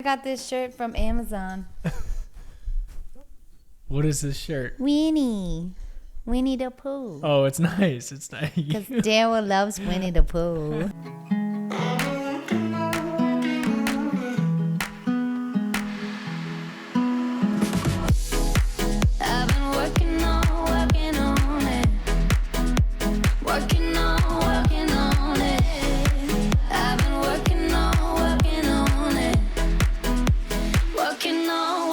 I got this shirt from Amazon. What is this shirt? Winnie the Pooh. Oh, it's nice. It's nice. Because Daryl loves Winnie the Pooh. I've been working on it. Working on it. I've been working on it. Working on.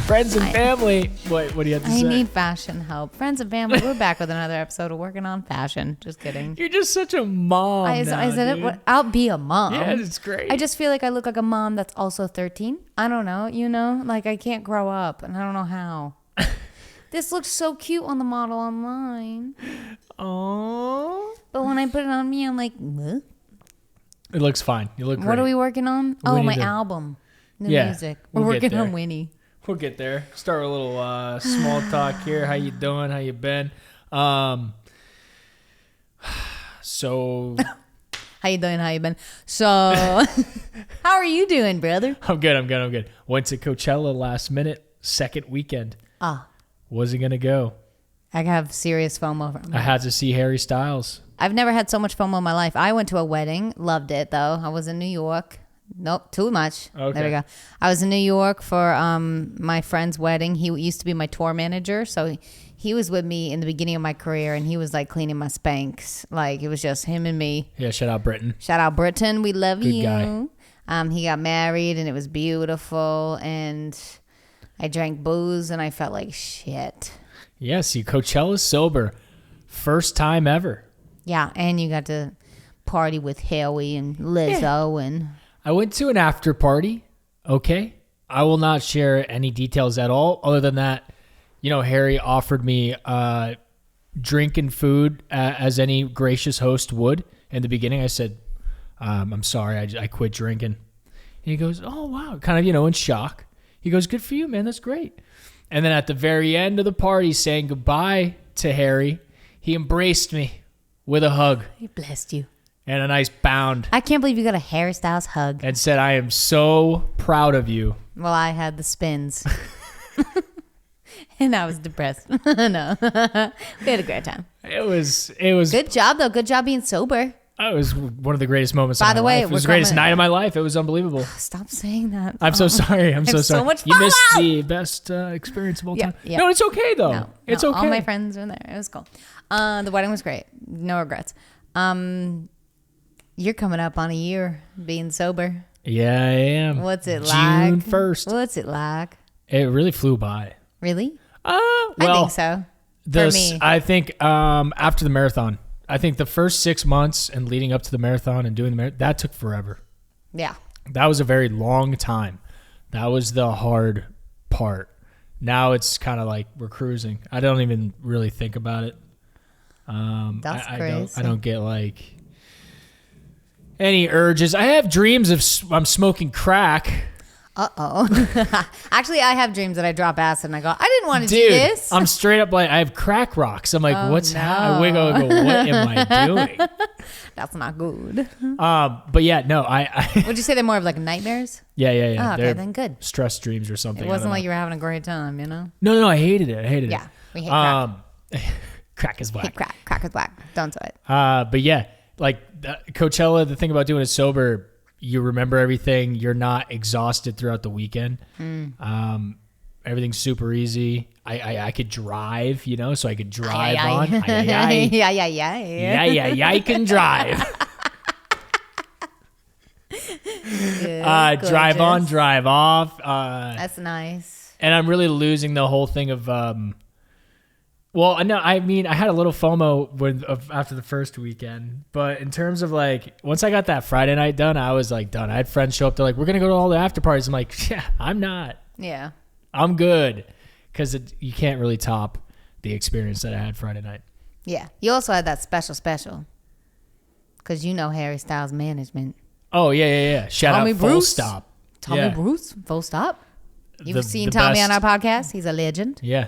Friends and family. What do you have to say? I need fashion help. Friends and family, we're back with another episode of Working on Fashion. Just kidding. You're just such a mom. I said dude. it. I'll be a mom. Yeah, it's great. I just feel like I look like a mom that's also 13. I don't know, like I can't grow up and I don't know how. This looks so cute on the model online. Oh. But when I put it on me, I'm like, what? It looks fine. You look great. What are we working on? My album. New music. We're we'll working on Winnie. We'll get there. Start with a little small talk here. How you doing? How you been? So... How you been? So, how are you doing, brother? I'm good. Went to Coachella last minute, second weekend. Wasn't going to go. I have serious FOMO from that. I had to see Harry Styles. I've never had so much FOMO in my life. I went to a wedding. Loved it, though. I was in New York. Nope, too much. Okay. There we go. I was in New York for my friend's wedding. He used to be my tour manager, so he was with me in the beginning of my career, and he was like cleaning my Spanx. Like it was just him and me. Yeah, shout out Britain. Shout out Britain, we love Good you. Guy. He got married, and it was beautiful. And I drank booze, and I felt like shit. Yeah, see, Coachella's sober, first time ever. Yeah, and you got to party with Harry and Lizzo and. I went to an after party, okay? I will not share any details at all other than that, Harry offered me drink and food as any gracious host would. In the beginning, I said, I'm sorry, I quit drinking. And he goes, oh, wow, kind of, in shock. He goes, good for you, man, that's great. And then at the very end of the party, saying goodbye to Harry, he embraced me with a hug. He blessed you. And a nice bound. I can't believe you got a Harry Styles hug. And said, I am so proud of you. Well, I had the spins. And I was depressed. No. We had a great time. It was good job, though. Good job being sober. It was one of the greatest moments By of the my way, life. It was the greatest night of my life. It was unbelievable. Stop saying that. I'm so sorry. I'm so sorry. So much you missed fallout. the best experience of all time. Yeah. No, it's okay, though. No, it's okay. All my friends were there. It was cool. The wedding was great. No regrets. You're coming up on a year being sober. Yeah, I am. What's it like? June 1st. What's it like? It really flew by. Really? Well, I think so. For me. I think after the marathon, I think the first 6 months and leading up to the marathon and doing the marathon, that took forever. Yeah. That was a very long time. That was the hard part. Now it's kind of like we're cruising. I don't even really think about it. That's crazy. I don't get like any urges. I have dreams of I'm smoking crack. Actually, I have dreams that I drop acid and I go, I didn't want to do Dude, this. I'm straight up like, I have crack rocks. I'm like, I wiggle, I go, what am I doing? That's not good. But yeah, no, Would you say they're more of like nightmares? Yeah. Oh, okay, They're then good. Stress dreams or something. It wasn't like you were having a great time, No, I hated it. Yeah, we hate crack. Crack is black. Hate crack. Crack is black. Don't do it. But yeah, like Coachella, the thing about doing it sober, you remember everything. You're not exhausted throughout the weekend. Everything's super easy. I could drive, so I could drive on. Yeah, I can drive. Drive on, drive off. That's nice. And I'm really losing the whole thing of... Well, no, I mean, I had a little FOMO after the first weekend, but in terms of like, once I got that Friday night done, I was like done. I had friends show up. They're like, we're going to go to all the after parties. I'm like, yeah, I'm not. Yeah. I'm good. Because you can't really top the experience that I had Friday night. Yeah. You also had that special. Because Harry Styles management. Oh, yeah. Shout Tommy out Full Bruce. Stop. Tommy Bruce, Full Stop. You've seen Tommy on our podcast. He's a legend. Yeah.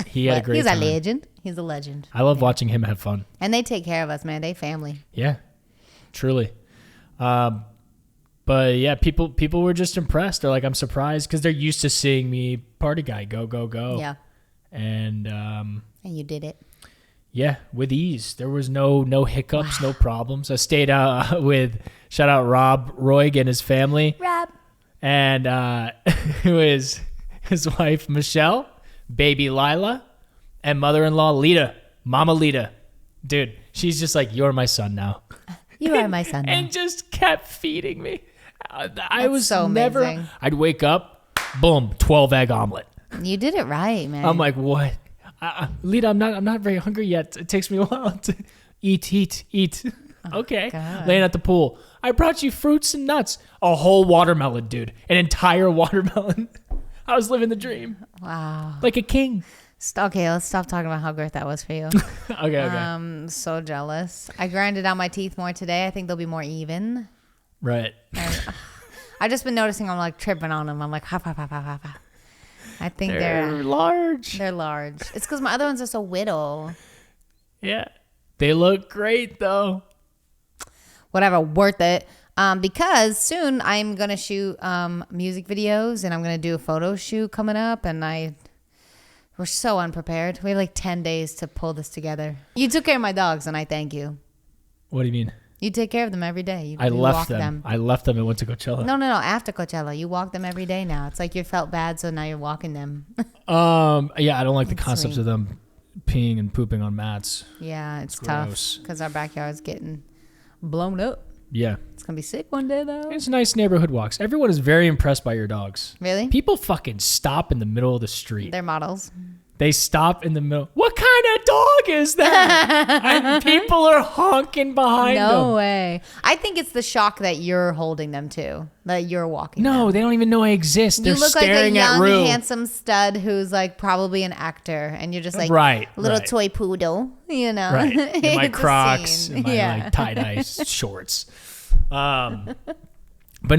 He had a great time. He's a legend. He's a legend. I love watching him have fun. And they take care of us, man. They family. Yeah, truly. But yeah, people were just impressed. They're like, I'm surprised because they're used to seeing me party guy, go, go, go. Yeah. And you did it. Yeah, with ease. There was no hiccups, no problems. I stayed out with, shout out Rob Roig and his family. Rob. And his wife, Michelle, baby Lila, and mother-in-law, Lita, Mama Lita. Dude, she's just like, you're my son now. You are my son now. And just kept feeding me. I was so never, amazing. I'd wake up, boom, 12 egg omelet. You did it right, man. I'm like, what? Lita, I'm not very hungry yet. It takes me a while to eat. Okay. God. Laying at the pool. I brought you fruits and nuts. A whole watermelon, dude. An entire watermelon. I was living the dream. Wow. Like a king. Okay, let's stop talking about how great that was for you. Okay. So jealous. I grinded out my teeth more today. I think they'll be more even. Right. I've just been noticing I'm like tripping on them. I'm like, ha, ha, ha, ha, ha, ha. I think They're large. They're large. It's because my other ones are so whittle. Yeah. They look great, though. Whatever, worth it. Because soon I'm going to shoot music videos and I'm going to do a photo shoot coming up. And we're so unprepared. We have like 10 days to pull this together. You took care of my dogs and I thank you. What do you mean? You take care of them every day. I left walk them. I left them and went to Coachella. No. After Coachella, you walk them every day now. It's like you felt bad, so now you're walking them. Yeah, I don't like the concept sweet. of them peeing and pooping on mats. Yeah, it's gross. tough because our backyard's getting blown up. Yeah. It's going to be sick one day, though. It's nice neighborhood walks. Everyone is very impressed by your dogs. Really? People fucking stop in the middle of the street. They're models. They stop in the middle. What kind of dog is that? And people are honking behind them. No way. I think it's the shock that you're holding them to, that you're walking them. No, they don't even know I exist. They're You look like a staring at young, Rue. handsome stud who's like probably an actor, and you're just like Right, little right. toy poodle, you know? Right. In my It's a Crocs, scene. in my Yeah. like tie-dye shorts. But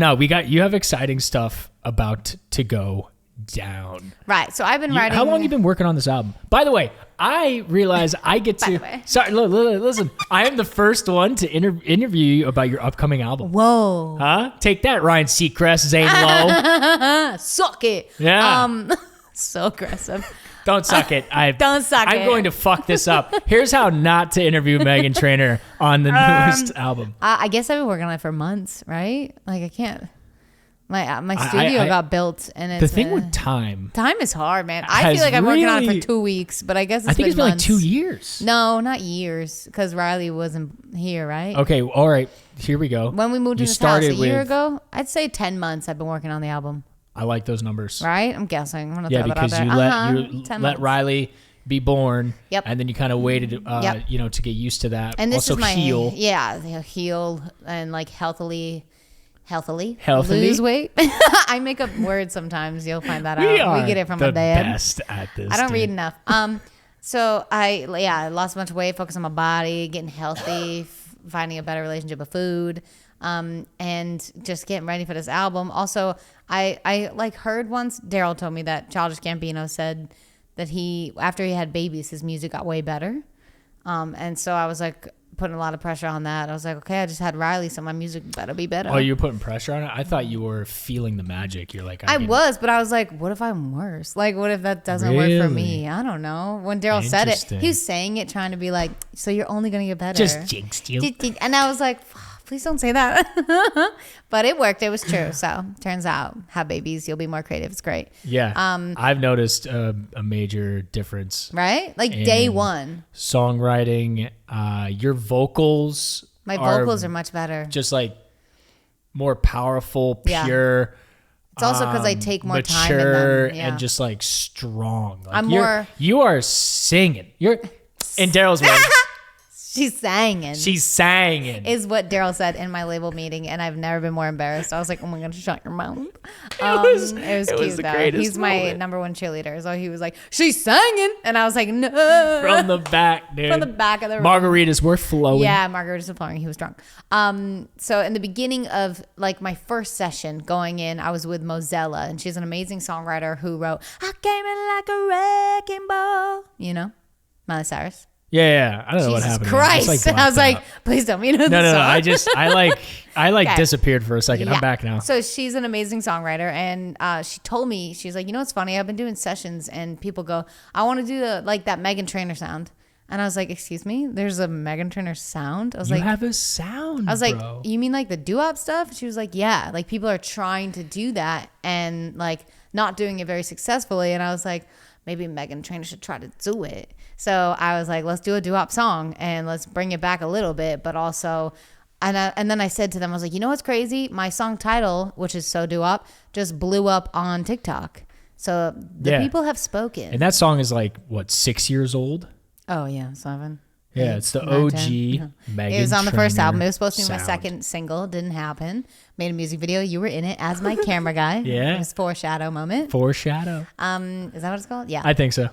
no, you have exciting stuff about to go down. Right. So I've been writing. How long have you been working on this album? By the way, I realize I get By the to. way. Sorry, listen. I am the first one to interview you about your upcoming album. Whoa. Huh? Take that, Ryan Seacrest, Zane Lowe. Suck it. Yeah. So aggressive. Don't suck it. Don't suck it. I'm going to fuck this up. Here's how not to interview Meghan Trainor on the newest album. I guess I've been working on it for months, right? Like I can't. My studio got built, and it's The thing with time is hard, man. I has feel like I'm working on it really- for 2 weeks, but I guess I think it's been like months. 2 years. No, not years, because Riley wasn't here, right? Okay, all right. Here we go. When we moved You in this house a started year with- ago, I'd say 10 months I've been working on the album, I like those numbers. right? I'm guessing. I'm gonna Yeah, throw that out because there. you 10 let months. Riley be born. Yep. And then you kind of waited, Yep. to get used to that. And this also is my heal. heal and like healthily Healthily? lose weight. I make up words sometimes. You'll find that We out. are We get it from the my dad. best at this. I don't dude. read enough. So I lost a bunch of weight, focused on my body, getting healthy, finding a better relationship with food, and just getting ready for this album. Also, I like heard once Daryl told me that Childish Gambino said that after he had babies, his music got way better. And so I was like putting a lot of pressure on that. I was like, okay, I just had Riley, so my music better be better. Oh, you were putting pressure on it? I thought you were feeling the magic. You're like, I was, but I was like, what if I'm worse? Like, what if that doesn't work for me? I don't know. When Daryl said it, Interesting. he was saying it trying to be like, so you're only going to get better. Just jinxed you. And I was like, please don't say that. But it worked. It was true. So turns out, have babies, you'll be more creative. It's great. Yeah. I've noticed a major difference. Right? Like day in one. Songwriting, your vocals. My vocals are much better. Just like more powerful, Yeah. pure. It's also because I take more time in mature them. Yeah. and just like strong. Like You are singing. You're in Daryl's words. She's singing. She's singing. Is what Daryl said in my label meeting, and I've never been more embarrassed. I was like, "Oh my god, shut your mouth!" It was cute the though. greatest He's my moment. number one cheerleader, so he was like, "She's singing," and I was like, "No!" From the back, dude. From the back of the room. Margaritas were flowing. Yeah, margaritas were flowing. He was drunk. So in the beginning of like my first session going in, I was with Mozella, and she's an amazing songwriter who wrote "I Came In Like a Wrecking Ball." You know, Miley Cyrus. Yeah. I don't know what Jesus happened. Christ. It's, like, I was blacked like, out. please tell me the No. song. I Okay. disappeared for a second. Yeah. I'm back now. So she's an amazing songwriter, and she told me, she's like, you know what's funny? I've been doing sessions, and people go, I want to do that Meghan Trainor sound. And I was like, excuse me? There's a Meghan Trainor sound? I was You like, have a sound, I was like, bro. you mean like the doo-wop stuff? She was like, yeah. Like people are trying to do that and like not doing it very successfully. And I was like, maybe Meghan Trainor should try to do it. So I was like, let's do a doo-wop song and let's bring it back a little bit, but also... And then I said to them, I was like, you know what's crazy? My song title, which is So Doo-Wop, just blew up on TikTok. So the people have spoken. And that song is like, what, 6 years old? Oh, yeah, 7. Yeah, it's the 9, OG 10. Meghan It was on the first Trainor album. It was supposed to be my sound. second single. Didn't happen. Made a music video. You were in it as my camera guy. Yeah. It was foreshadow moment. Foreshadow. Is that what it's called? Yeah. I think so. So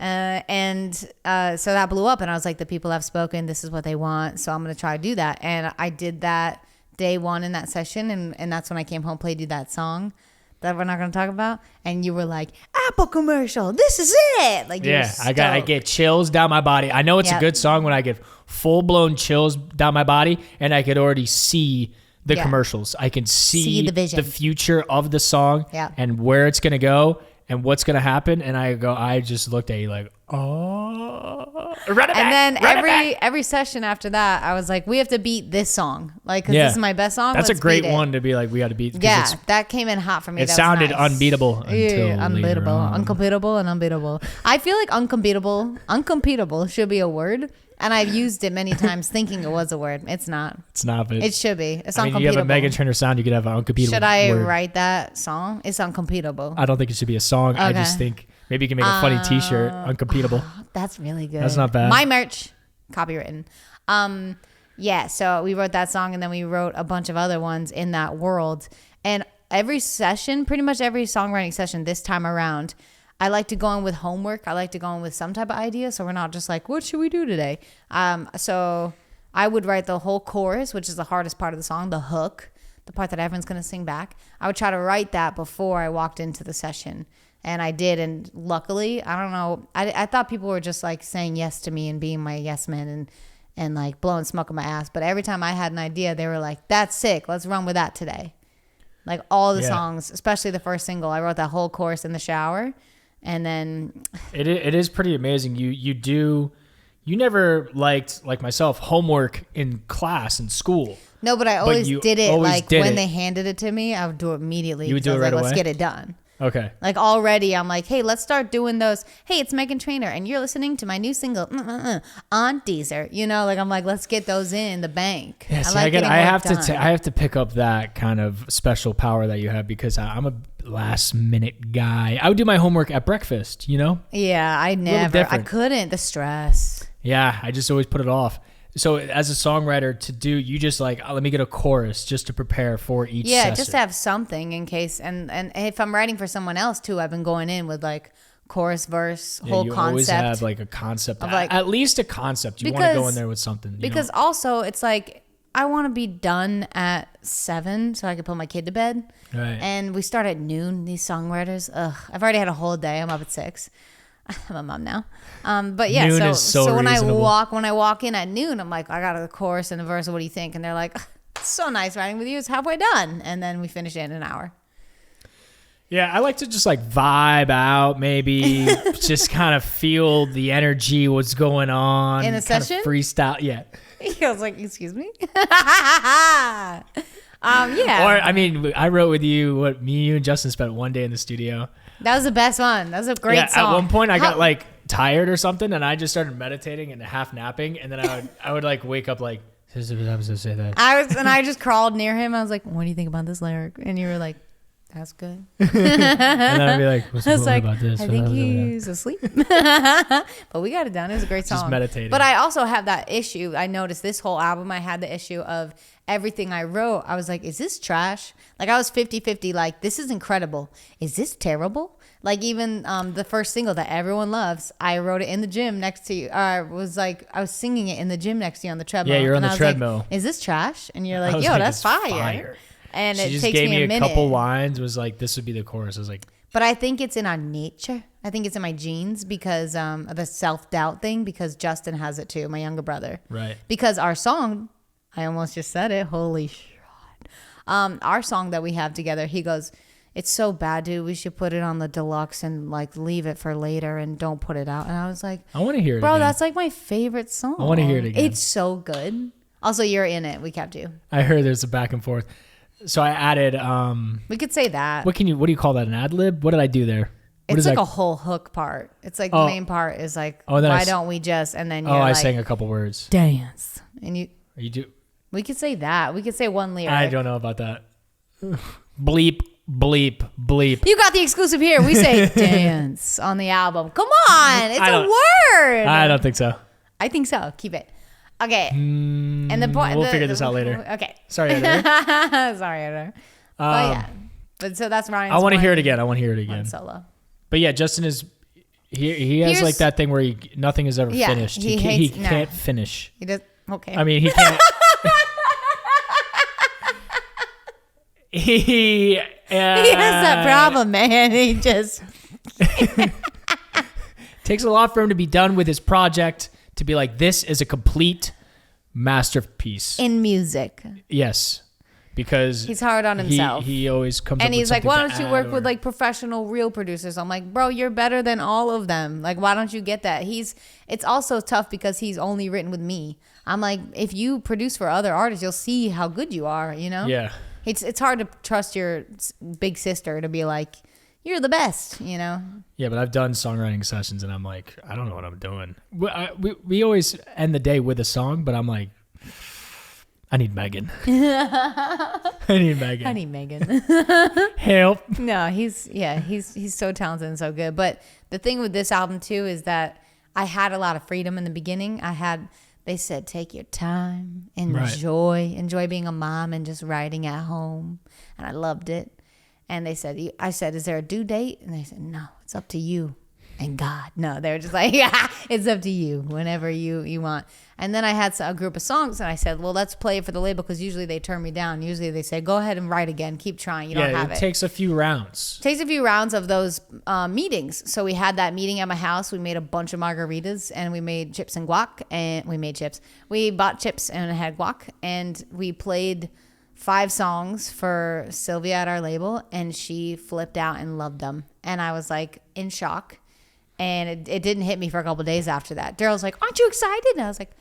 that blew up, and I was like, the people have spoken. This is what they want. So I'm going to try to do that. And I did that day one in that session. And that's when I came home, played you that song that we're not going to talk about. And you were like, Apple commercial. This is it. Like, Yeah, I get chills down my body. I know it's a good song when I get full blown chills down my body, and I could already see the commercials. I can see the vision, the future of the song, Yeah. and where it's gonna go and what's gonna happen. And I just looked at you like, oh, run it back, and then run it back. every session after that, I was like, we have to beat this song, like, because this is my best song. That's Let's a great beat it. one to be like, we got to beat. 'cause Yeah, that came in hot for me. it That was sounded nice. unbeatable until later unbeatable, on. uncompetable, and unbeatable. I feel like uncompetable should be a word, and I've used it many times thinking it was a word. It's not. It's not. But It should be. It's I mean, you have a Meghan Trainor sound. You could have an uncompetable. Should I word. write that song? It's uncompetable. I don't think it should be a song. I just Okay. think maybe you can make a funny T-shirt, uncompetable. That's really good. That's not bad. My merch, copywritten. Yeah, so we wrote that song, and then we wrote a bunch of other ones in that world. And every session, pretty much every songwriting session this time around, I like to go in with homework. I like to go in with some type of idea, so we're not just like, what should we do today? So I would write the whole chorus, which is the hardest part of the song, the hook, the part that everyone's going to sing back. I would try to write that before I walked into the session. And I did, and luckily, I don't know, I thought people were just like saying yes to me and being my yes man and like blowing smoke in my ass. But every time I had an idea, they were like, that's sick, let's run with that today. Like all the songs, especially the first single, I wrote that whole chorus in the shower. And then it is pretty amazing. You never liked, like myself, homework in class in school. no, but I always did it. Like when it. they handed it to me, I would do it immediately. You would do it right like, away? Let's get it done. Okay. Like already, I'm like, hey, let's start doing those. Hey, it's Meghan Trainor, and you're listening to my new single on Deezer. You know, like I'm like, let's get those in the bank. Yeah, see, like I have to pick up that kind of special power that you have, because I'm a last minute guy. I would do my homework at breakfast, you know? Yeah, I couldn't. The stress. Yeah, I just always put it off. So as a songwriter, you just like, let me get a chorus just to prepare for each session. Yeah, just to have something in case. And if I'm writing for someone else too, I've been going in with like chorus, verse, whole you concept. always have like a concept, of like, at least a concept. You want to go in there with something. Because also it's like, I want to be done at 7 so I can put my kid to bed. Right. And we start at noon, these songwriters. I've already had a whole day. I'm up at 6. I'm a mom now. But yeah, Noon is so when reasonable. I walk in at noon, I'm like, I got a chorus and a verse. What do you think? And they're like, it's so nice writing with you. It's halfway done. And then we finish it in an hour. Yeah, I like to just like vibe out, maybe just kind of feel the energy, what's going on In a session? freestyle. Yeah. I was like, excuse me? Yeah. Or I mean, I wrote with you. You and Justin spent one day in the studio. That was the best one. That was a great song. At one point, I got like tired or something, and I just started meditating and half napping, and then I would like wake up like, I was supposed to say that. I just crawled near him. I was like, what do you think about this lyric? And you were like, that's good. And then I'd be like, what's I was like, about this? I think he's asleep. But we got it done. It was a great song. Just meditating. But I also have that issue. I noticed this whole album, I had the issue of everything I wrote. I was like, is this trash? Like I was 50-50. Like, this is incredible. Is this terrible? Like even the first single that everyone loves, I wrote it in the gym next to you. I was singing it in the gym next to you on the treadmill. Yeah, you're on and the I was treadmill. like, is this trash? And you're I like, was yo, like, that's it's fire. And She it just takes gave me a a minute. couple lines. Was like, this would be the chorus. I was like, But I think it's in our nature. I think it's in my genes because of the self-doubt thing, because Justin has it too, my younger brother. right. Because our song, I almost just said it, holy shit. Our song that we have together, he goes, it's so bad, dude. We should put it on the deluxe and like leave it for later and don't put it out. And I was like, I want to hear it bro, again. that's like my favorite song. I wanna hear it again. It's so good. Also, you're in it. We kept you. I heard there's a back and forth. So I added, We could say that. what do you call that? An ad lib? What did I do there? What It's is like that? a whole hook part. It's like Oh. the main part is like, Oh, then why don't we just, and then you're I like, sang a couple words. dance. And You do? we could say that. We could say one lyric. I don't know about that. Bleep, bleep, bleep. You got the exclusive here. We say dance on the album. Come on. It's a word. I don't think so. I think so. Keep it. Okay. And the point. We'll figure this out later. Okay. Sorry, editor. Sorry, editor. But yeah. But so that's Ryan's I want to one- hear it again. I want to hear it one again. solo. But yeah, Justin is he has Here's- like that thing where nothing is ever Yeah, finished. he He hates- can't no. finish. He does. Okay. I mean, he can't. he he has that problem, man. He just. takes a lot for him to be done with his project, to be like, this is a complete masterpiece. In music. Yes. Because He's hard on himself. He always comes up And with he's like, something why to don't you add work or- with like professional real producers? I'm like, bro, you're better than all of them. Like, why don't you get that? It's also tough because he's only written with me. I'm like, if you produce for other artists, you'll see how good you are, you know? Yeah. It's hard to trust your big sister to be like, you're the best, you know? Yeah, but I've done songwriting sessions and I'm like, I don't know what I'm doing. We always end the day with a song, but I'm like, I need Megan. I need Megan. I need Megan. Help. No, he's so talented and so good. But the thing with this album too is that I had a lot of freedom in the beginning. They said, take your time, enjoy being a mom and just writing at home. And I loved it. And I said, is there a due date? And they said, no, it's up to you and God. No, they were just like, yeah, it's up to you whenever you want. And then I had a group of songs and I said, well, let's play it for the label, because usually they turn me down. Usually they say, go ahead and write again. Keep trying. You don't have it. It takes a few rounds. Takes a few rounds of those meetings. So we had that meeting at my house. We made a bunch of margaritas and we made chips and guac, and we made chips. We bought chips and had guac, and we played 5 songs for Sylvia at our label, and she flipped out and loved them. And I was like in shock, and it didn't hit me for a couple of days after that. Daryl's like, aren't you excited? And I was like,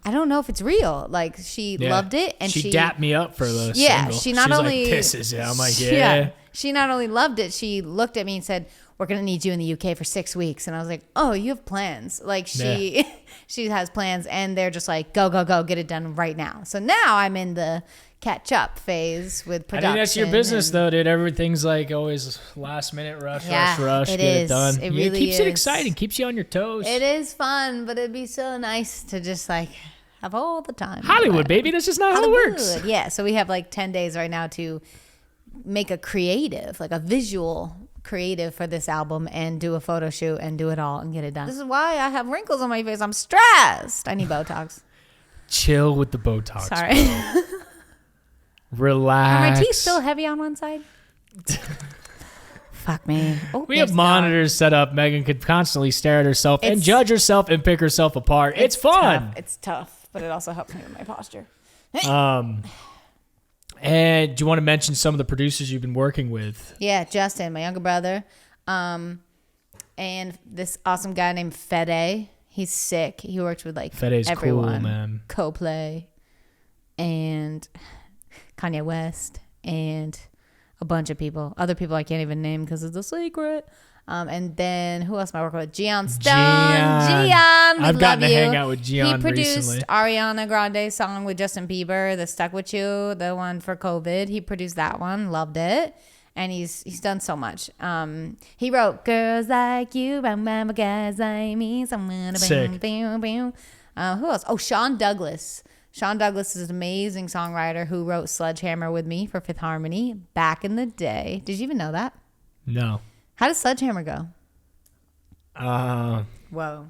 I don't know if it's real. Like, she loved it, and she dapped me up for the single. she not She's only like, this is it. I'm like, yeah. She not only loved it, she looked at me and said, we're gonna need you in the UK for 6 weeks. And I was like, oh, you have plans. Like, she has plans, and they're just like, go get it done right now. So now I'm in the catch up phase with production. I think that's your business though, dude. Everything's like always last minute rush, get it done. It really keeps is. it exciting, keeps you on your toes. It is fun, but it'd be so nice to just like have all the time. Hollywood, baby. That's just not how it works. Yeah. So we have like 10 days right now to make a creative, like a visual creative for this album, and do a photo shoot and do it all and get it done. This is why I have wrinkles on my face. I'm stressed. I need Botox. Chill with the Botox. Sorry. Relax. Are my teeth still heavy on one side? Fuck me. Oh, We have there's monitors set up. Megan could constantly stare at herself and judge herself and pick herself apart. It's fun. Tough. It's tough, but it also helps me with my posture. And do you want to mention some of the producers you've been working with? Yeah, Justin, my younger brother, and this awesome guy named Fede. He's sick. He worked with like Fede's everyone. cool, man. Coldplay and Kanye West and a bunch of people. Other people I can't even name because it's a secret. And then who else am I working with? Gian Stone. Gian, we I've gotten love to you. hang out with Gian He produced recently. Ariana Grande's song with Justin Bieber, the Stuck With You, the one for COVID. He produced that one. Loved it. And he's done so much. He wrote Girls Like You, remember guys like me, someone. Sick. Who else? Oh, Sean Douglas. Sean Douglas is an amazing songwriter who wrote Sledgehammer with me for Fifth Harmony back in the day. Did you even know that? No. How does Sledgehammer go? Whoa.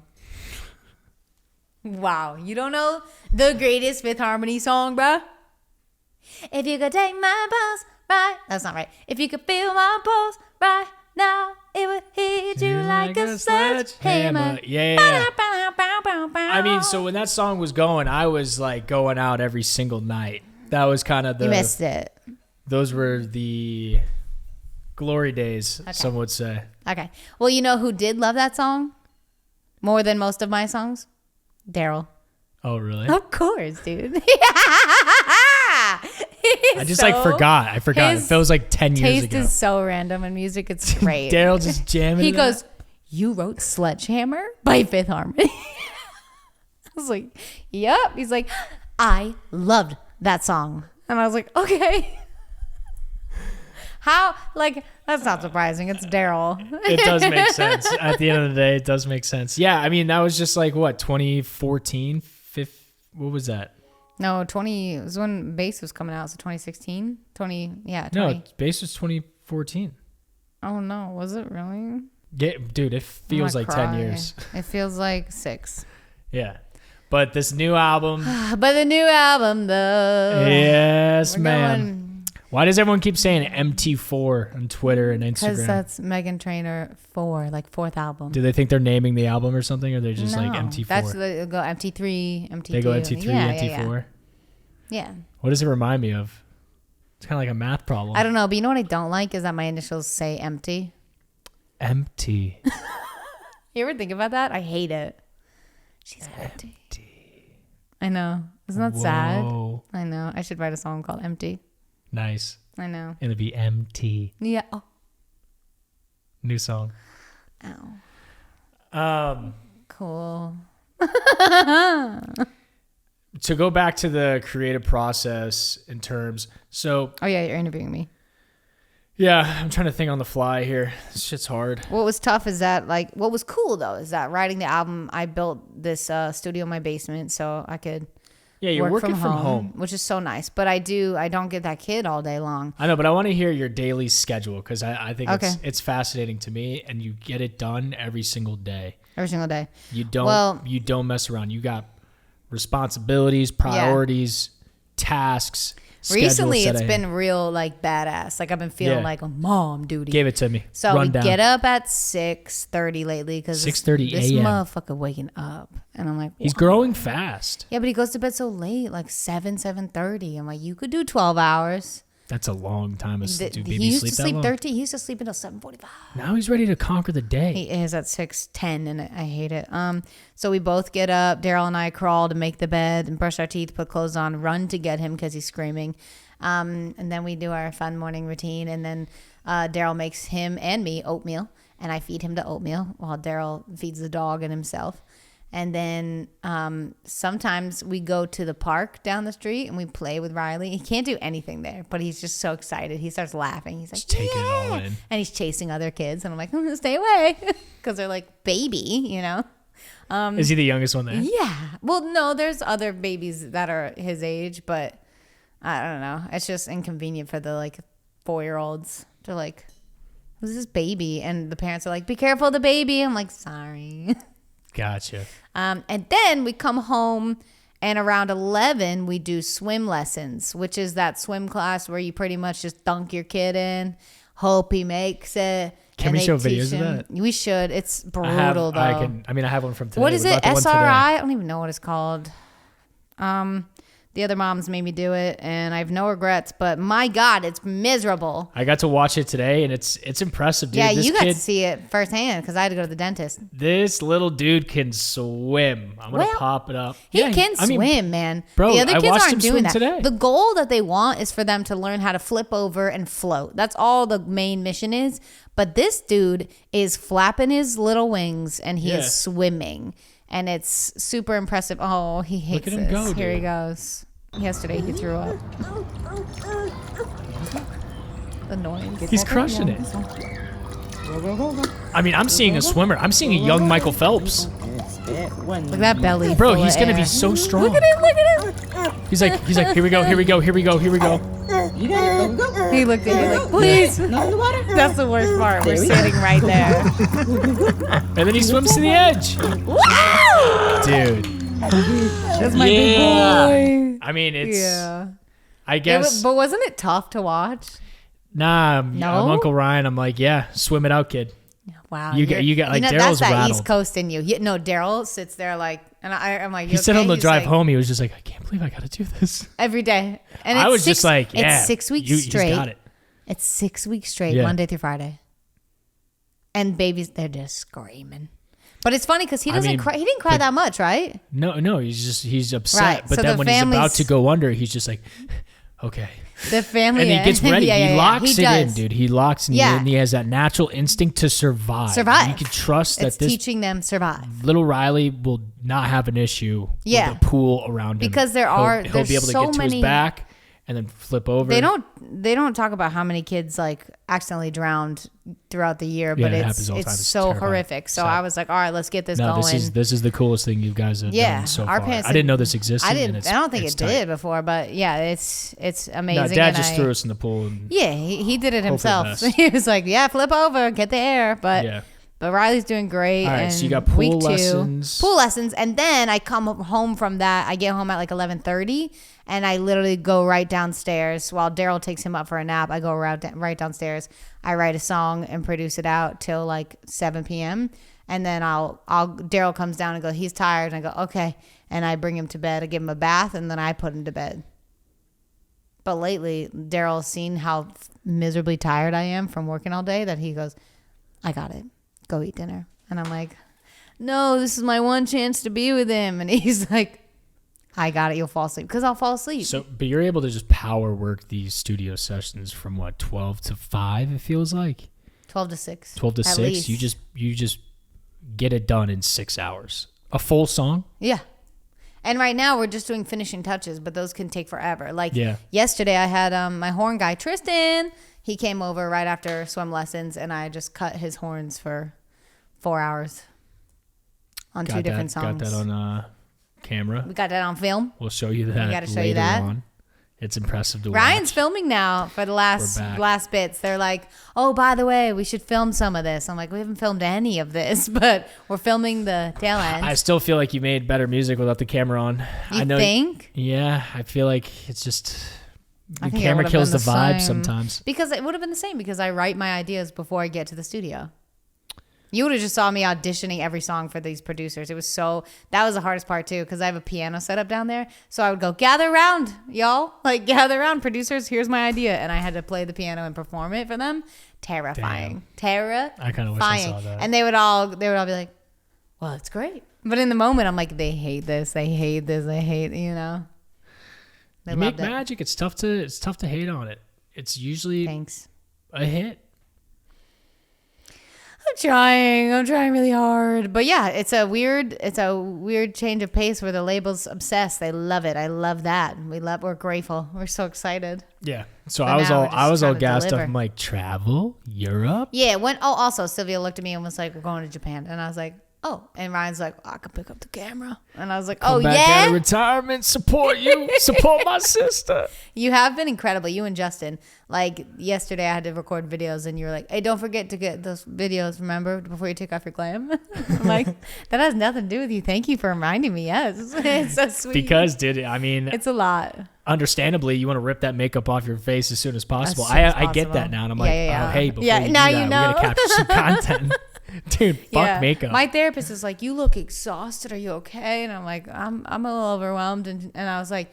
Wow. You don't know the greatest Fifth Harmony song, bruh? If you could take my pulse right, that's not right. If you could feel my pulse right now, it would hit you like a sledgehammer. Yeah. I mean, so when that song was going, I was like going out every single night. That was kind of the... You missed it. Those were the glory days, some would say. Okay. Well, you know who did love that song more than most of my songs? Daryl. Oh, really? Of course, dude. I just forgot. I forgot. It feels like 10 years ago. Taste is so random in music. It's great. Daryl just jamming. He goes, "You wrote Sledgehammer by Fifth Harmony." I was like, "Yep." He's like, "I loved that song," and I was like, "Okay." How? Like, that's not surprising. It's Daryl. It does make sense. At the end of the day, it does make sense. Yeah, I mean, that was just like, what, 2014? What was that? No, 20. It was when Bass was coming out. So 2016? 20. Yeah, 20. No, Bass was 2014. Oh, no. Was it really? Yeah, dude, it feels like 10 years. It feels like 6. Yeah. But this new album. But the new album, though. Yes, man. Why does everyone keep saying MT4 on Twitter and Instagram? Because that's Meghan Trainor 4, like 4th album. Do they think they're naming the album or something, or they're just like MT4? That's they go MT3, MT2. They go MT3, MT4. Yeah. What does it remind me of? It's kind of like a math problem. I don't know, but you know what I don't like is that my initials say empty. Empty. You ever think about that? I hate it. She's empty. I know. Isn't that sad? I know. I should write a song called Empty. Nice. I know. It'll be MT. Yeah. Oh. New song. Ow. Cool. To go back to the creative process in terms, so. Oh yeah, you're interviewing me. Yeah, I'm trying to think on the fly here. This shit's hard. What was tough is that, like, what was cool though is that writing the album, I built this studio in my basement so I could. Yeah, you're working from home, which is so nice. But I don't get that kid all day long. I know, but I want to hear your daily schedule because I think it's fascinating to me, and you get it done every single day. Every single day. You don't mess around. You got responsibilities, priorities, tasks. Recently, it's been real like badass. Like I've been feeling like a mom duty. Give it to me. So we get up at 6:30 lately because 6:30 this a.m. motherfucker waking up, and I'm like, he's growing fast. Yeah, but he goes to bed so late, like 7:30. I'm like, you could do 12 hours. That's a long time. Do babies he used sleep to sleep that 13. He used to sleep until 7:45. Now he's ready to conquer the day. He is at 6:10, and I hate it. So we both get up. Daryl and I crawl to make the bed and brush our teeth, put clothes on, run to get him because he's screaming. And then we do our fun morning routine, and then Daryl makes him and me oatmeal, and I feed him the oatmeal while Daryl feeds the dog and himself. And then sometimes we go to the park down the street and we play with Riley. He can't do anything there, but he's just so excited. He starts laughing. He's like, just taking it all in. And he's chasing other kids. And I'm like, stay away. Because they're like, baby, you know. Is he the youngest one there? Yeah. Well, no, there's other babies that are his age, but I don't know. It's just inconvenient for the like 4-year-olds. They're like, who's this baby? And the parents are like, be careful of the baby. I'm like, sorry. Gotcha. And then we come home, and around 11 we do swim lessons, which is that swim class where you pretty much just dunk your kid in, hope he makes it. Can we show videos of that? We should. It's brutal though. I have one from today. What is it? SRI? I don't even know what it's called. The other moms made me do it, and I have no regrets, but my God, it's miserable. I got to watch it today, and it's impressive, dude. Yeah, you got to see it firsthand because I had to go to the dentist. This little dude can swim. I'm going to pop it up. He can swim, man. Bro, the other kids aren't doing that. Today. The goal that they want is for them to learn how to flip over and float. That's all the main mission is. But this dude is flapping his little wings, and he is swimming. And it's super impressive. Oh, he hates Look at him this. go, Here dude. he goes. Yesterday he threw up. The noise. He's crushing it. I mean, I'm seeing a swimmer. I'm seeing a young Michael Phelps. Look at that belly. Bro, he's going to be so strong. Look at him, look at him. He's like, here we go. He looked at you like, please. That's the worst part. We're sitting right there. And then he swims to the edge. Wow! Dude. That's my big boy. I mean, I guess. But wasn't it tough to watch? Nah, No? I'm Uncle Ryan. I'm like, yeah, swim it out, kid. Wow. You got like Daryl's that's that rattled. East Coast in you. No, Daryl sits there like, and I'm like, He said okay? on the He's drive like, home, he was just like, I can't believe I got to do this. every day. And I it's was just like, yeah, it's 6 weeks he's straight. got it. It's 6 weeks straight, Yeah. Monday through Friday. And babies, they're just screaming. But it's funny because he doesn't cry. He didn't cry that much, right? No, he's upset. Right. But So then the when he's about family's- to go under, he's just like, okay. The family And he gets ready. He locks He it does. in, dude. He locks it in. And he has that natural instinct to survive. You can trust that It's this teaching them survive. little Riley will not have an issue with a pool around him. Because he'll be able to so get to many, his back and then flip over. They don't talk about how many kids like accidentally drowned throughout the year, but it happens all the time. it's It's so terrifying. horrific. So I was like, all right, let's get this going. This is the coolest thing you guys have done so our far. parents I didn't know this existed. I didn't. And I don't think it tight. did before, but yeah, it's amazing. No, Dad and just threw us in the pool. And yeah, he did it hope for the himself. best. So he was like, yeah, flip over, get the air. But Riley's doing great. All right, and so you got pool week 2, lessons. Pool lessons, and then I come home from that. I get home at like 11:30, and I literally go right downstairs while Daryl takes him up for a nap. I go right downstairs. I write a song and produce it out till like 7 p.m. And then Daryl comes down and go, he's tired, and I go, okay, and I bring him to bed. I give him a bath, and then I put him to bed. But lately, Daryl's seen how miserably tired I am from working all day that he goes, I got it. Go eat dinner. And I'm like, no, this is my one chance to be with him. And he's like, I got it. You'll fall asleep. Because I'll fall asleep. So, but you're able to just power work these studio sessions from what, 12 to 5, it feels like? 12 to 6. 12 to 6? Least. You just get it done in 6 hours. A full song? Yeah. And right now we're just doing finishing touches, but those can take forever. Like yesterday I had my horn guy, Tristan. He came over right after swim lessons, and I just cut his horns for 4 hours on 2 different songs. Got that on camera. We got that on film. We'll show you that. We got to show later you that. On. It's impressive to Ryan's watch. filming now for the last bits. They're like, oh, by the way, we should film some of this. I'm like, we haven't filmed any of this, but we're filming the tail end. I still feel like you made better music without the camera on. You think? Yeah, I feel like it's just the think it camera would've kills the been the vibe same. sometimes. Because it would have been the same because I write my ideas before I get to the studio. You would have just saw me auditioning every song for these producers. That was the hardest part too, because I have a piano set up down there. So I would go, gather around, y'all. Like, gather around, producers, here's my idea. And I had to play the piano and perform it for them. Terrifying. Terrifying. I kind of wish I saw that. And they would all be like, well, it's great. But in the moment, I'm like, they hate this. They hate this. They hate, you know. They you make loved it. magic. It's tough to hate on it. It's usually Thanks. a hit. I'm trying really hard. But yeah, it's a weird change of pace where the label's obsessed. They love it. I love that. We're grateful. We're so excited. Yeah. So But I was now all we're just I was all trying to gassed up. deliver. I'm like, travel? Europe? Yeah, also Sylvia looked at me and was like, we're going to Japan. And I was like, oh. And Ryan's like, I can pick up the camera. And I was like, Come back out of retirement, support you, support my sister. You have been incredible. You and Justin. Like yesterday I had to record videos and you were like, hey, don't forget to get those videos, remember, before you take off your glam. I'm like, that has nothing to do with you. Thank you for reminding me. Yes. It's so sweet. Because it's a lot. Understandably, you want to rip that makeup off your face as soon as possible. As soon as I get possible. that now. And I'm like, oh, hey, before you do now that, you know. we got to capture some content. Dude, fuck makeup. My therapist is like, you look exhausted. Are you okay? And I'm like, I'm a little overwhelmed. And I was like,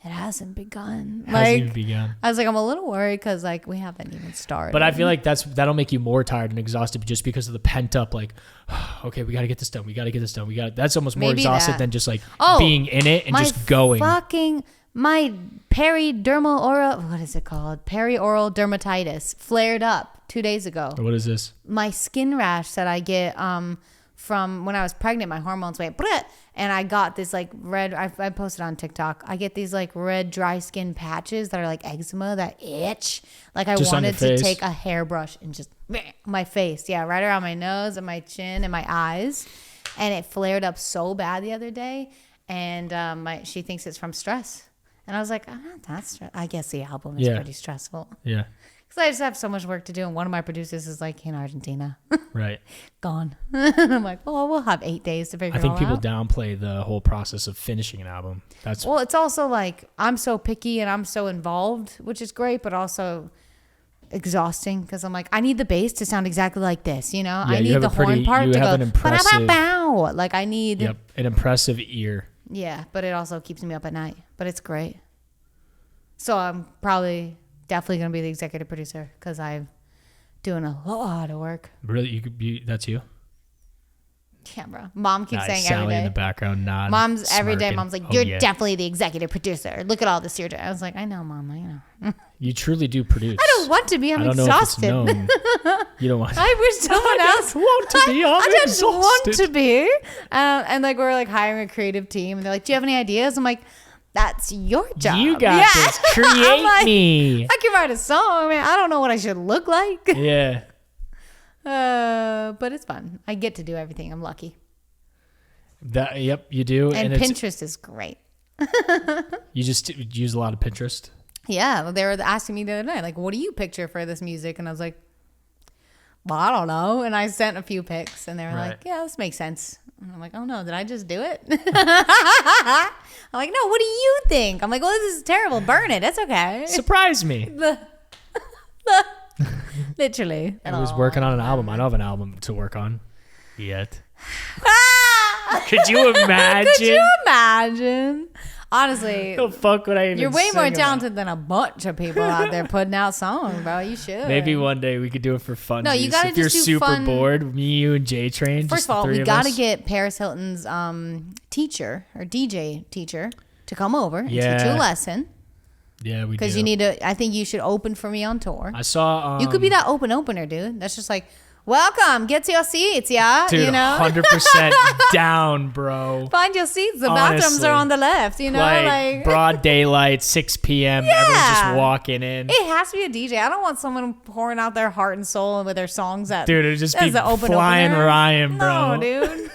it hasn't begun. Hasn't even begun. I was like, I'm a little worried because like we haven't even started. But I feel like that'll make you more tired and exhausted just because of the pent up, like, okay, we got to get this done. We got to get this done. That's almost more Maybe exhausted that. than just like being in it and just going. My perioral what is it called? Perioral dermatitis flared up 2 days ago. What is this? My skin rash that I get from when I was pregnant, my hormones went bleh, and I got this like red. I posted on TikTok. I get these like red dry skin patches that are like eczema that itch. Like I Just on wanted your to face? take a hairbrush and just my face, right around my nose and my chin and my eyes, and it flared up so bad the other day. And she thinks it's from stress, and I was like, I'm not that stressed. I guess the album is pretty stressful. Yeah. Because I just have so much work to do, and one of my producers is like in Argentina. Right. Gone. I'm like, well, we'll have 8 days to figure it all out. I think people downplay the whole process of finishing an album. Well, it's also like I'm so picky and I'm so involved, which is great, but also exhausting because I'm like, I need the bass to sound exactly like this, you know? Yeah, I need the horn part to go, an impressive, bow. Like I need... Yep, an impressive ear. Yeah, but it also keeps me up at night, but it's great. So I'm definitely going to be the executive producer because I'm doing a lot of work. Really? That's you? Yeah, bro. Mom keeps saying Sally every day. in the background nod. Mom's every day. Smirking. Mom's like, you're definitely the executive producer. Look at all this you're doing. I was like, I know, Mom. I know. You truly do produce. I don't want to be. I'm exhausted. You don't want. I wish someone else want to be. I just want to be. And like we're like hiring a creative team, and they're like, "Do you have any ideas?" I'm like, "That's your job. You got this. Create like, me. I can write a song. Man, I don't know what I should look like." Yeah. But it's fun. I get to do everything. I'm lucky. Yep, you do. And Pinterest is great. You just use a lot of Pinterest. Yeah, they were asking me the other night, like, what do you picture for this music? And I was like, well, I don't know. And I sent a few pics, and they were like, yeah, this makes sense. And I'm like, oh no, did I just do it? I'm like, no, what do you think? I'm like, well, this is terrible. Burn it. That's okay. Surprise me. Literally. I was working on an album. I don't have an album to work on yet. Could you imagine? Could you imagine? Honestly, the fuck would I even you're way more sing talented than a bunch of people out there putting out songs, bro. You should. Maybe one day we could do it for fun. No, you gotta if you're just do super fun. bored, me, you, and J Train. First of all, we gotta get Paris Hilton's teacher or DJ teacher to come over and teach you a lesson. Yeah, we do. Because you need to. I think you should open for me on tour. I saw. You could be that opener, dude. That's just like, welcome, get to your seats, yeah. Dude, you know, 100% down, bro. Find your seats. The bathrooms are on the left. You know, like broad daylight, 6 p.m. Yeah. Everyone's just walking in. It has to be a DJ. I don't want someone pouring out their heart and soul with their songs. Dude, it'd just be Flying Ryan, bro. No, dude.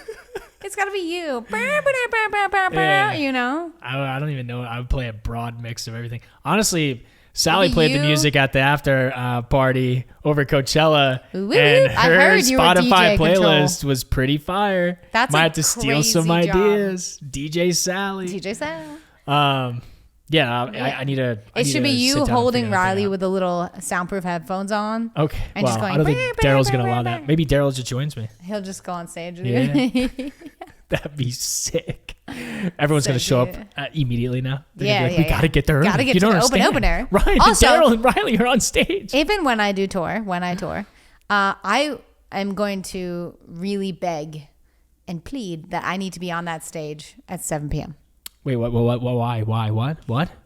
It's got to be you. Yeah. You know? I don't even know. I would play a broad mix of everything. Honestly, Sally played the music at the after party over Coachella. Ooh, and I her heard you were Spotify DJ playlist control. Was pretty fire. That's Might a have to steal crazy some job. ideas. DJ Sally. DJ Sal. I need to. It should be you holding Riley with the little soundproof headphones on. Okay. And just going, I don't think Daryl's going to allow that. Maybe Daryl just joins me. He'll just go on stage with Yeah. you. That'd be sick. Everyone's going to show up immedially now. Yeah, we got to get there early. Got to get you to don't the understand. opener. Ryan, Also, Daryl and Riley are on stage. Even when I tour, I am going to really beg and plead that I need to be on that stage at 7 p.m. Wait, what? Why? What?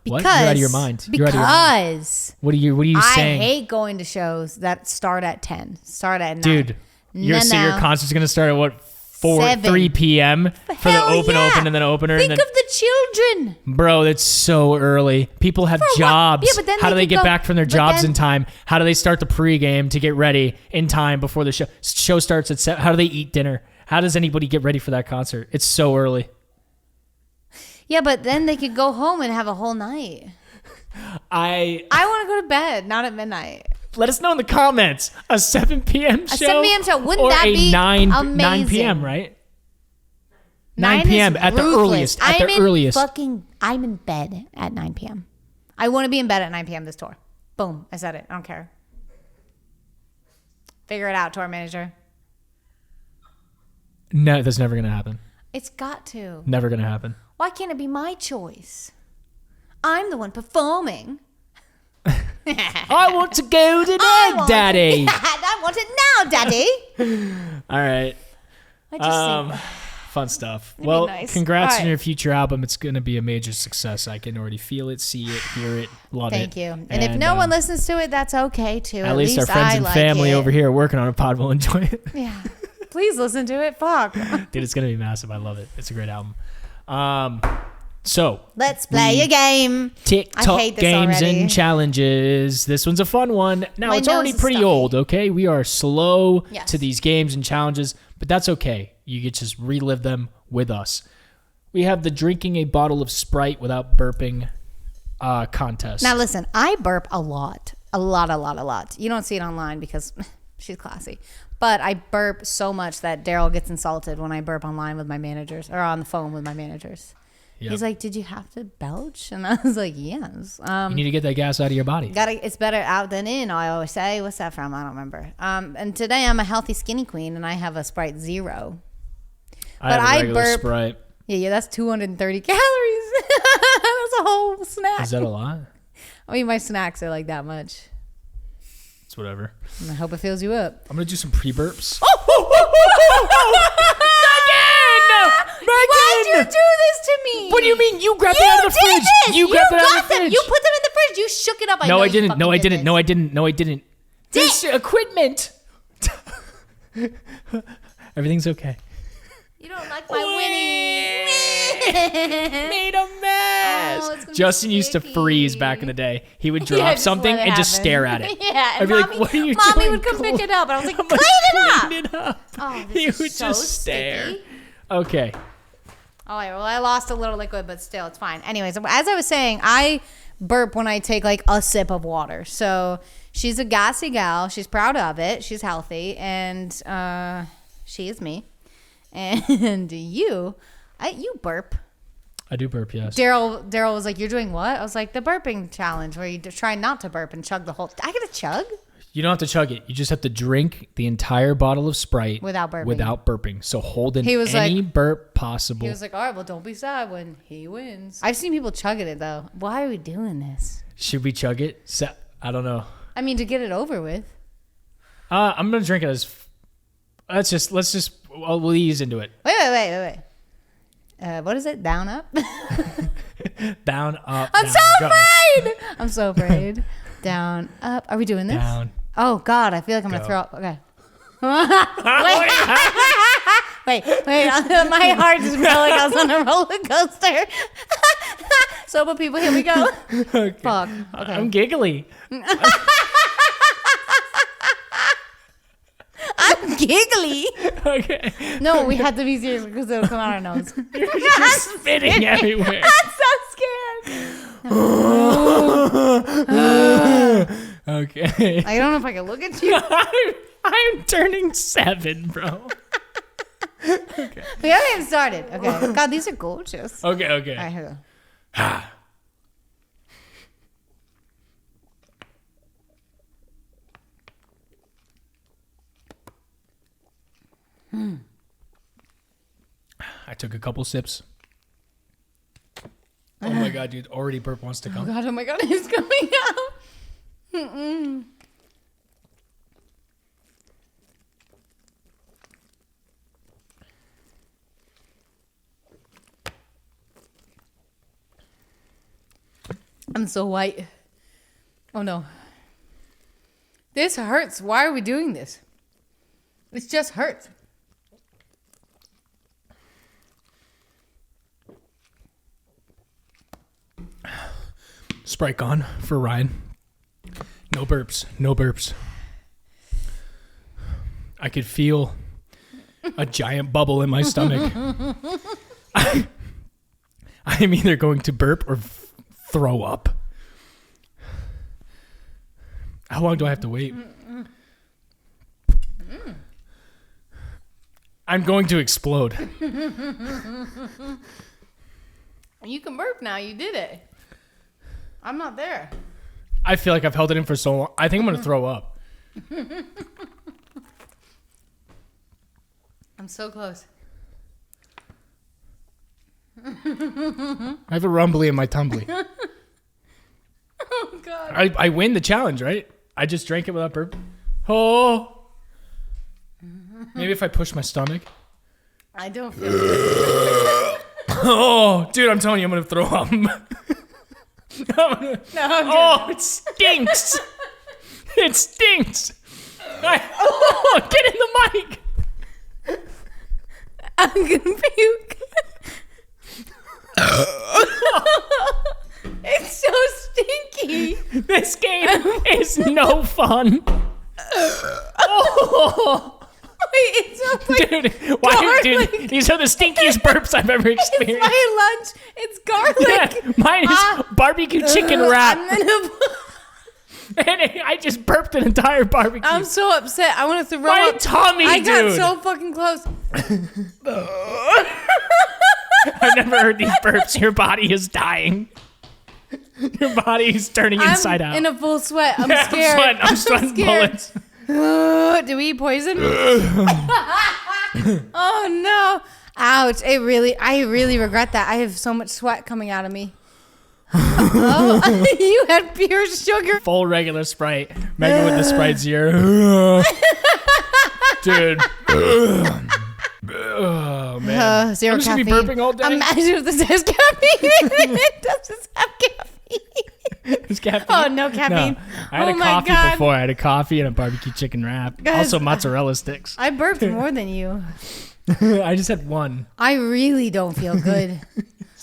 Because, you're out of your mind. Because what are you saying? I hate going to shows that start at 10, start at 9. Dude, your concert's going to start at what? 3 p.m. for the open and then opener. Think of the children. Bro, that's so early. People have jobs. Yeah, but then how do they get back from their jobs in time? How do they start the pregame to get ready in time before the show? Show starts at 7. How do they eat dinner? How does anybody get ready for that concert? It's so early. Yeah, but then they could go home and have a whole night. I want to go to bed, not at midnight. Let us know in the comments. A 7 p.m. show? A 7 p.m. show. Wouldn't or that a be 9 p.m., right? 9 p.m. at the earliest. I'm in bed at 9 p.m. I want to be in bed at 9 p.m. this tour. Boom. I said it. I don't care. Figure it out, tour manager. No, that's never going to happen. It's got to. Never going to happen. Why can't it be my choice? I'm the one performing. I want to go today, Daddy. I want it now, Daddy. All right. Fun stuff. Well, nice. Congrats on your future album. It's going to be a major success. I can already feel it, see it, hear it, love it. Thank you. And if no one listens to it, that's okay too. At least our friends and family over here working on a pod will enjoy it. Yeah. Please listen to it. Fuck. Dude, it's going to be massive. I love it. It's a great album. So let's play a game. TikTok games and challenges. This one's a fun one. Now, it's already pretty old, okay? We are slow to these games and challenges, but that's okay. You get to just relive them with us. We have the drinking a bottle of Sprite without burping contest. Now, listen, I burp a lot. A lot. You don't see it online because she's classy. But I burp so much that Daryl gets insulted when I burp online with my managers or on the phone with my managers. Yep. He's like, did you have to belch? And I was like, yes. You need to get that gas out of your body. It's better out than in, I always say. What's that from? I don't remember. And today I'm a healthy skinny queen and I have a Sprite Zero. I have a regular Sprite. Yeah, that's 230 calories. That's a whole snack. Is that a lot? I mean, my snacks are like that much. It's whatever. And I hope it fills you up. I'm going to do some pre-burps. Megan! Why'd you do this to me? What do you mean? You grabbed it out of the fridge. You grabbed it out of the fridge. You put them in the fridge. You shook it up. No, I didn't. This equipment. Everything's okay. You don't like my winning. Made a mess. Justin used to freeze back in the day. He would drop something and just stare at it. Yeah, I'd be like, what are you doing? Mommy would come pick it up. And I was like, clean it up. Oh, he would just stare. Sticky. Okay. All right, well, I lost a little liquid, but still, it's fine. Anyways, as I was saying, I burp when I take like a sip of water. So she's a gassy gal. She's proud of it. She's healthy. And she is me. And you burp. I do burp, yes. Daryl was like, you're doing what? I was like, the burping challenge where you try not to burp and chug the whole. I get a chug? You don't have to chug it. You just have to drink the entire bottle of Sprite without burping. So hold in any burp possible. He was like, all right, well, don't be sad when he wins. I've seen people chugging it, though. Why are we doing this? Should we chug it? I don't know. I mean, to get it over with. I'm going to drink it as... We'll ease into it. Wait. What is it? Down, up? Down, up, I'm down, so go. afraid. I'm so afraid. Down, up. Are we doing this? Down. Oh, God. I feel like I'm going to throw up. Okay. wait. My heart just felt like I was on a roller coaster. Sober people, here we go. Okay. Fuck. Okay. I'm giggly. I'm giggly. Okay. No, we had to be serious because it'll come out our nose. You're just spitting everywhere. I'm so scared. Okay. I don't know if I can look at you. I'm turning 7, bro. Okay. We haven't even started. Okay. God, these are gorgeous. Okay. All right, here we go. I took a couple sips. Oh my God, dude. Already burp wants to come. Oh my God, it's coming out. Mm-mm. I'm so white. Oh no. This hurts. Why are we doing this? It just hurts. Sprite gone for Ryan. No burps. I could feel a giant bubble in my stomach. I'm either going to burp or throw up. How long do I have to wait? I'm going to explode. You can burp now. You did it. I'm not there. I feel like I've held it in for so long. I think I'm going to throw up. I'm so close. I have a rumbly in my tumbly. Oh, God. I win the challenge, right? I just drank it without burp. Oh. Maybe if I push my stomach. I don't feel it. Oh, dude, I'm telling you, I'm going to throw up. Oh, it stinks. It stinks. Oh, get in the mic. I'm going to puke. It's so stinky. This game is no fun. Oh. Wait, it sounds like dude, these are the stinkiest burps I've ever experienced. It's my lunch. It's garlic. Yeah, mine is barbecue chicken wrap. And I just burped an entire barbecue. I'm so upset. I want to throw My up. tummy, I dude. got so fucking close. I've never heard these burps. Your body is dying. Your body is turning inside out. I'm in a full sweat. I'm scared. I'm sweating bullets. Did we eat poison? Oh no. Ouch. I really regret that. I have so much sweat coming out of me. Oh, you had pure sugar. Full regular Sprite. Megan with the Sprite Zero. Dude. Oh, man. Zero I'm just caffeine. going to be burping all day. Imagine if this has caffeine. It doesn't have caffeine. There's caffeine. Oh, no caffeine. No. I had a coffee before. I had a coffee and a barbecue chicken wrap. Guys, also mozzarella sticks. I burped more than you. I just had one. I really don't feel good.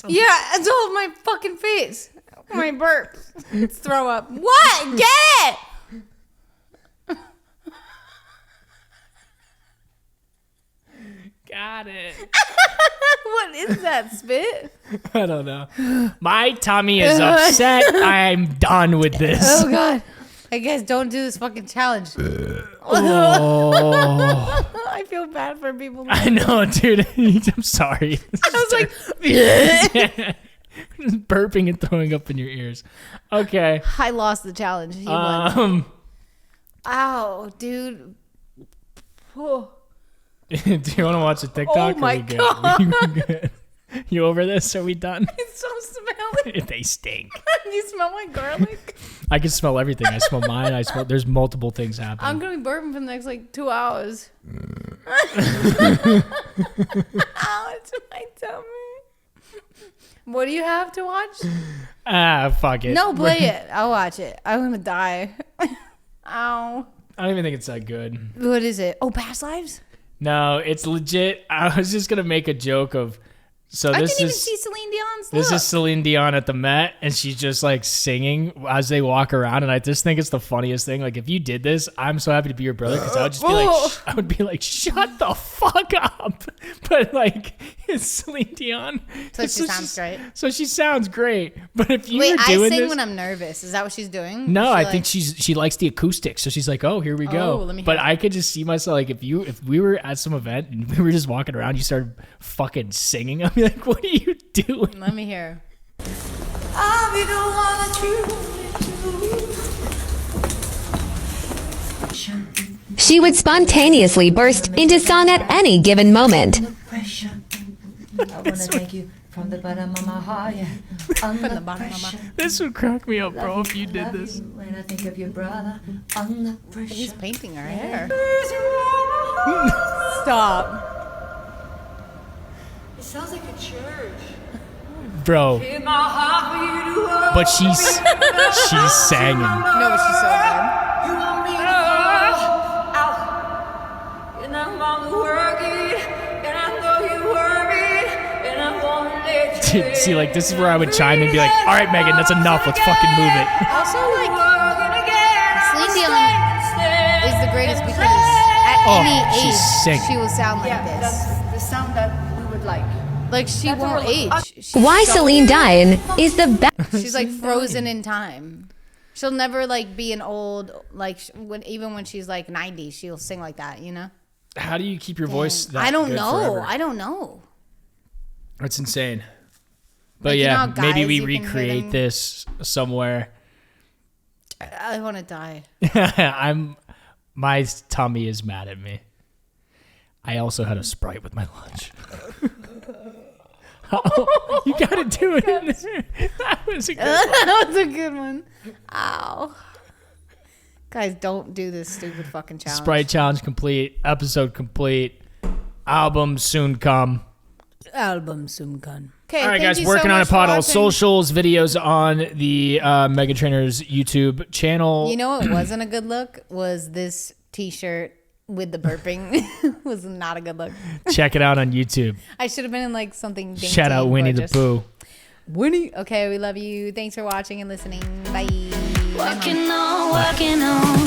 Yeah, it's all of my fucking face. My burps. Let's throw up. What? Get it! Got it. What is that, spit? I don't know. My tummy is upset. I'm done with this. Oh, God. Hey, guys, don't do this fucking challenge. Oh. I feel bad for people. I know, dude. I'm sorry. I was like, just burping and throwing up in your ears. Okay. I lost the challenge. He won. Ow, dude. Oh. Do you want to watch a TikTok? Oh my God. We good? You over this? Are we done? It's so smelly. They stink. You smell my garlic? I can smell everything. I smell mine. I smell. There's multiple things happening. I'm going to be burping for the next, 2 hours. Ow, it's my tummy. What do you have to watch? Fuck it. No, play it. I'll watch it. I'm going to die. Ow. I don't even think it's that good. What is it? Oh, Past Lives? No, it's legit. I was just gonna make a joke of. So I this didn't even is see Celine Dion's this look. is Celine Dion at the Met, and she's just like singing as they walk around, and I just think it's the funniest thing. Like if you did this, I'm so happy to be your brother because I would just be like, I would be like, shut the fuck up. But like it's Celine Dion, So she sounds great. So she sounds great. But if you Wait, were doing I sing this, when I'm nervous. Is that what she's doing? no, She I think she likes the acoustics, so she's like, "Oh, here we go." Oh, let me But hear it. I could just see myself like if we were at some event and we were just walking around, you started fucking singing. I'd be like, "What are you doing?" Let me hear. I'll be the one that you. She would spontaneously burst into song at any given moment. Pressure. I wanna thank you from the bottom of my heart. Yeah. From the bottom of my- This would crack me up, bro, if you did this. When I think of your brother under pressure. He's painting her hair. Stop. It sounds like a church. Bro, In my heart for you to work. but she's singing. No, but she's so good. You want me to fall out. And I'm on the working. And I know you worry. And I wanna let you. See, like this is where I would chime and be like, "All right, Megan, that's enough. Let's fucking move it." Also, like, Celine Dion is the greatest because at any she's age, singing. she will sound like Yeah, this. that's the sound that we would like. Like, she That's won't what we're- age. Why Celine Dion is the best. She's like frozen in time. She'll never like be an old, like even when she's like 90, she'll sing like that, you know? How do you keep your voice that I don't good know. forever? I don't know. That's insane. But Like, you know yeah, how maybe guys, we you can hear recreate them- this somewhere. I want to die. My tummy is mad at me. I also had a Sprite with my lunch. Oh, you gotta do it in there. That was a good one. That was a good one. Ow. Guys, don't do this stupid fucking challenge. Sprite challenge complete. Episode complete. Album soon come. Album soon come. Okay, All right, thank guys, you working so on a much for pod. All watching. socials, videos on the Meghan Trainor's YouTube channel. You know what wasn't a good look? Was this t-shirt with the burping. Was not a good look. Check it out on YouTube. I should have been in like something dainty. Shout out Winnie the gorgeous. Pooh. Winnie. Okay, we love you. Thanks for watching and listening. Bye. Bye, Mom. Working on, working on.